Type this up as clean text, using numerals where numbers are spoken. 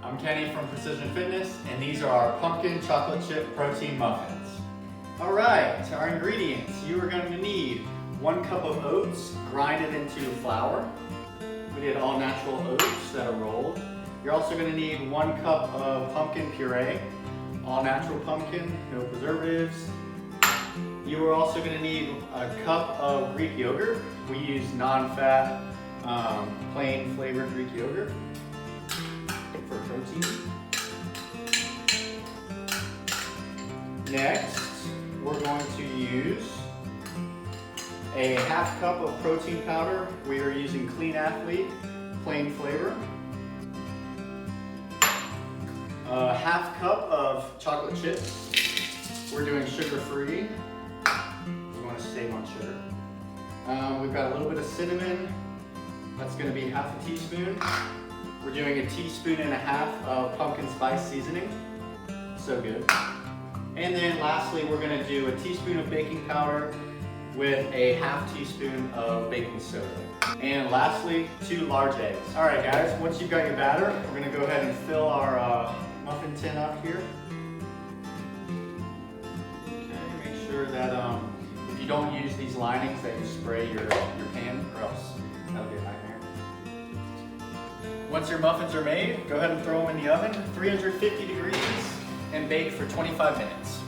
I'm Kenny from Precision Fitness, and these are our pumpkin chocolate chip protein muffins. All right, our ingredients. You are going to need 1 cup of oats grinded into flour. We did all natural oats that are rolled. You're also going to need 1 cup of pumpkin puree, all natural pumpkin, no preservatives. You are also going to need a cup of Greek yogurt. We use non-fat, plain flavored Greek yogurt for protein. Next, we're going to use a 1/2 cup of protein powder. We are using Klean Athlete, plain flavor. A 1/2 cup of chocolate chips. We're doing sugar-free. We want to save on sugar. We've got a little bit of cinnamon. That's going to be 1/2 teaspoon. We're doing 1.5 teaspoons of pumpkin spice seasoning. So good. And then lastly, we're going to do 1 teaspoon of baking powder with a 1/2 teaspoon of baking soda. And lastly, 2 large eggs. All right, guys, once you've got your batter, we're going to go ahead and fill our muffin tin up here. Okay, make sure that if you don't use these linings, that you spray your pan, or else that'll be a nightmare. Once your muffins are made, go ahead and throw them in the oven, 350 degrees, and bake for 25 minutes.